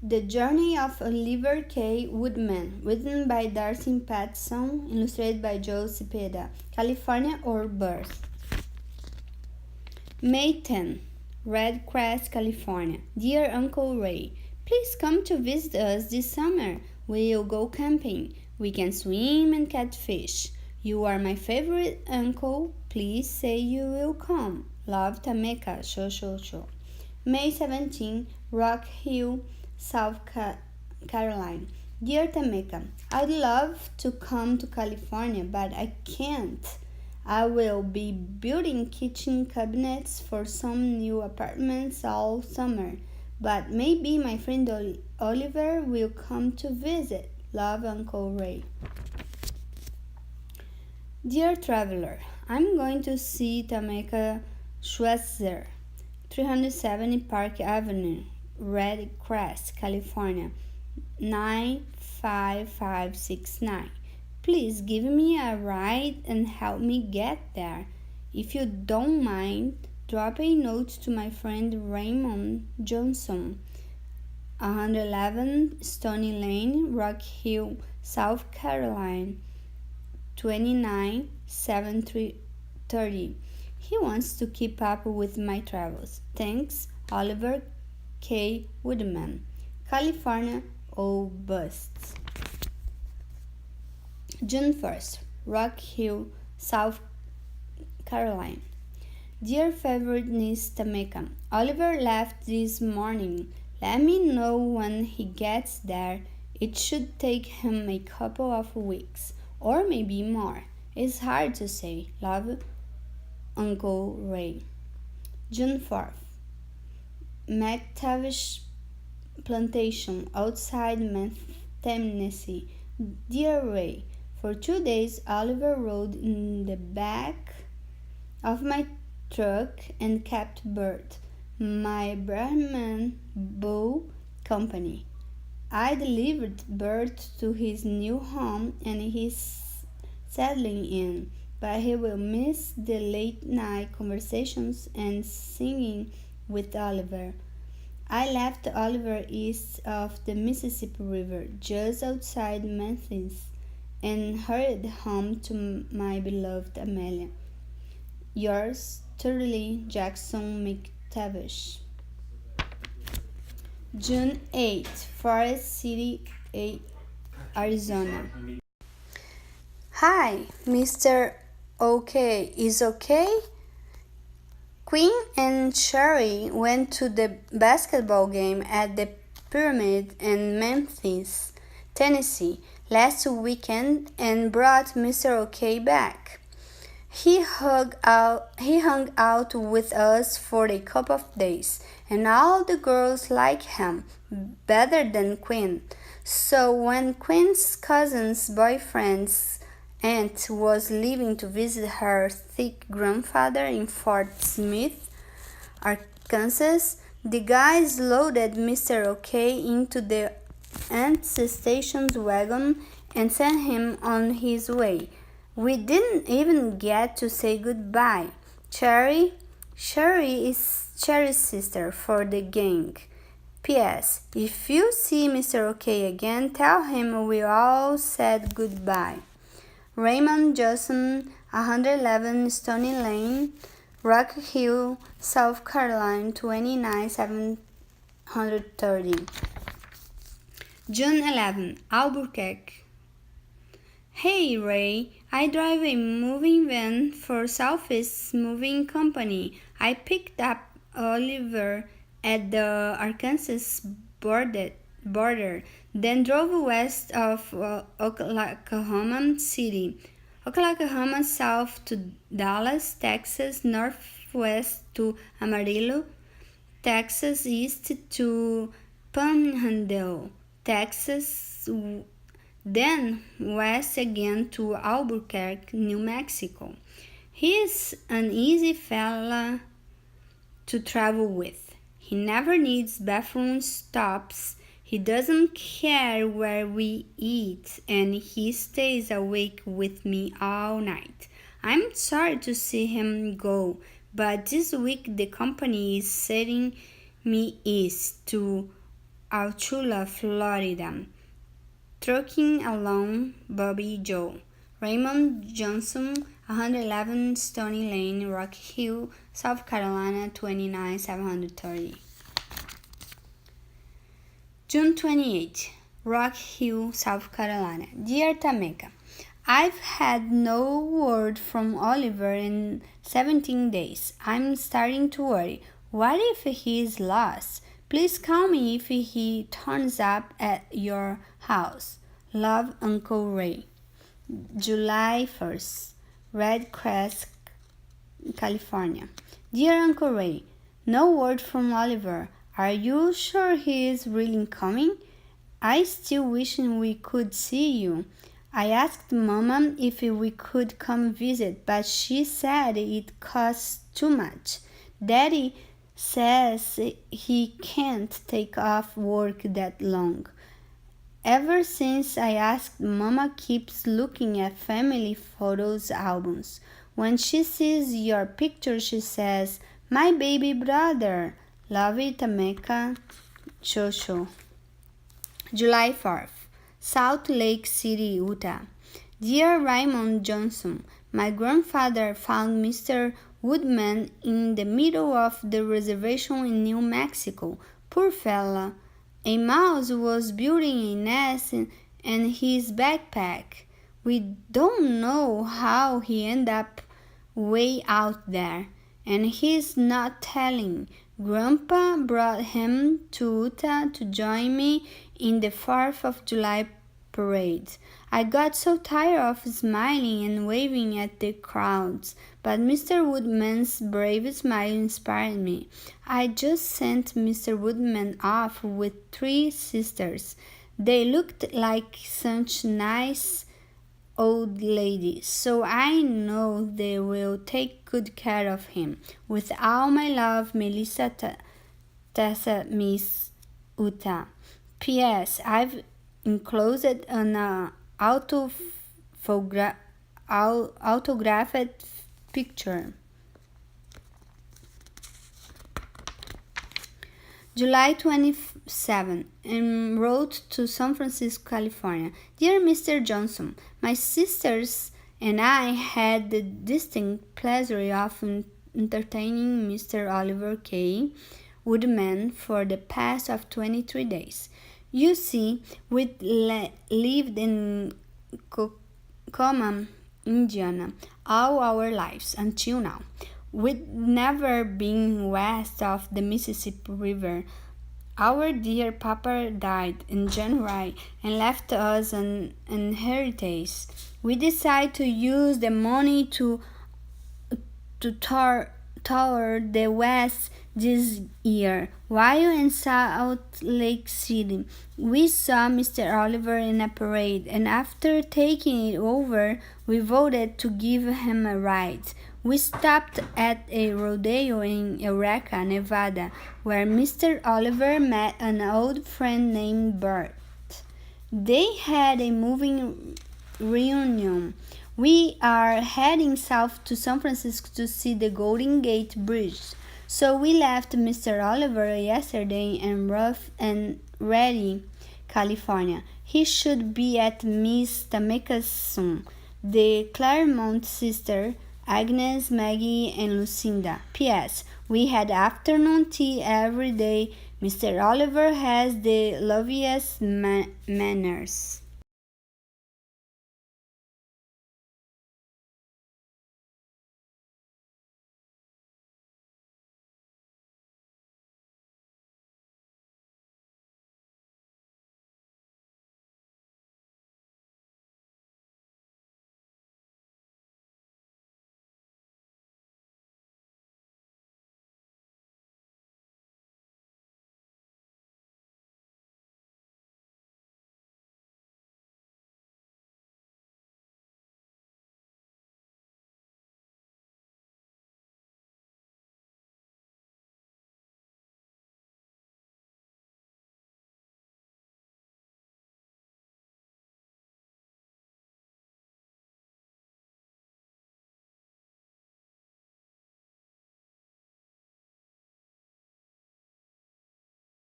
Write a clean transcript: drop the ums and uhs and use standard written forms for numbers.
The Journey of Oliver K. Woodman, written by Darcy Patterson, illustrated by Joe Cepeda, California or birth. May 10, Red Crest, California. Dear Uncle Ray, please come to visit us this summer. We'll go camping. We can swim and catch fish. You are my favorite uncle. Please say you will come. Love, Tameka. Show. May 17, Rock Hill, South Carolina. Dear Tameka, I'd love to come to California, but I can't. I will be building kitchen cabinets for some new apartments all summer, but maybe my friend Oliver will come to visit. Love, Uncle Ray. Dear Traveler, I'm going to see Tameka Schweitzer, 370 Park Avenue, Red Crest, California, 95569. Please give me a ride and help me get there. If you don't mind, drop a note to my friend Raymond Johnson, 111 Stony Lane, Rock Hill, South Carolina, 29730. He wants to keep up with my travels. Thanks, Oliver K. Woodman, California or bust. June 1st, Rock Hill, South Carolina. Dear favorite niece Tameka, Oliver left this morning. Let me know when he gets there. It should take him a couple of weeks, or maybe more. It's hard to say. Love, Uncle Ray. June 4th, McTavish Plantation, outside Memphis, Tennessee. Dear Ray, for 2 days Oliver rode in the back of my truck and kept Bert, my Brahman Bull Company. I delivered Bert to his new home and he's settling in, but he will miss the late night conversations and singing with Oliver. I left Oliver east of the Mississippi River, just outside Memphis, and hurried home to my beloved Amelia. Yours truly, Jackson McTavish. June 8, Forest City, Arizona. Hi, Mr. OK. Is okay? Quinn and Sherry went to the basketball game at the Pyramid in Memphis, Tennessee last weekend and brought Mr. OK back. He hung out with us for a couple of days, and all the girls like him better than Quinn. So when Quinn's cousin's boyfriend's aunt was leaving to visit her sick grandfather in Fort Smith, Arkansas, the guys loaded Mr. OK into the aunt's station's wagon and sent him on his way. We didn't even get to say goodbye. Sherry is Cherry's sister for the gang. P.S. If you see Mr. OK again, tell him we all said goodbye. Raymond Johnson, 111 Stony Lane, Rock Hill, South Carolina, 29730. June 11, Albuquerque. Hey Ray, I drive a moving van for Southeast Moving Company. I picked up Oliver at the Arkansas border, then drove west of Oklahoma City, Oklahoma south to Dallas, Texas, northwest to Amarillo, Texas, east to Panhandle, Texas, then west again to Albuquerque, New Mexico. He is an easy fella to travel with. He never needs bathroom stops. He doesn't care where we eat, and he stays awake with me all night. I'm sorry to see him go, but this week the company is sending me east to Alchula, Florida. Trucking Along, Bobby Joe. Raymond Johnson, 111 Stony Lane, Rock Hill, South Carolina, 29730. June 28, Rock Hill, South Carolina. Dear Tameka, I've had no word from Oliver in 17 days. I'm starting to worry. What if he's lost? Please call me if he turns up at your house. Love, Uncle Ray. July 1st, Red Crest, California. Dear Uncle Ray, no word from Oliver. Are you sure he is really coming? I still wish we could see you. I asked Mama if we could come visit, but she said it costs too much. Daddy says he can't take off work that long. Ever since I asked, Mama keeps looking at family photos albums. When she sees your picture, she says, "My baby brother." Love it, Tameka. Shosho. July 4th, Salt Lake City, Utah. Dear Raymond Johnson, my grandfather found Mr. Woodman in the middle of the reservation in New Mexico. Poor fella. A mouse was building a nest in his backpack. We don't know how he ended up way out there, and he's not telling. Grandpa brought him to Utah to join me in the 4th of July parade. I got so tired of smiling and waving at the crowds, but Mr. Woodman's brave smile inspired me. I just sent Mr. Woodman off with 3 sisters. They looked like such nice old ladies, so I know they will take good care of him. With all my love, Melissa Tessa, Miss Utah. P.S. I've enclosed an autographed picture. July 27, en route to San Francisco, California. Dear Mr. Johnson, my sisters and I had the distinct pleasure of entertaining Mr. Oliver K. Woodman for the past of 23 days. You see, we lived in Coma, Indiana, all our lives until now. We'd never been west of the Mississippi River. Our dear papa died in January and left us an inheritance. We decided to use the money to tour the west this year. While in Salt Lake City, we saw Mr. Oliver in a parade, and after taking it over, we voted to give him a ride. We stopped at a rodeo in Eureka, Nevada, where Mr. Oliver met an old friend named Bert. They had a moving reunion. We are heading south to San Francisco to see the Golden Gate Bridge. So we left Mr. Oliver yesterday in Rough and Ready, California. He should be at Miss Tameka's soon. The Claremont sister, Agnes, Maggie, and Lucinda. P.S. We had afternoon tea every day. Mr. Oliver has the loveliest manners.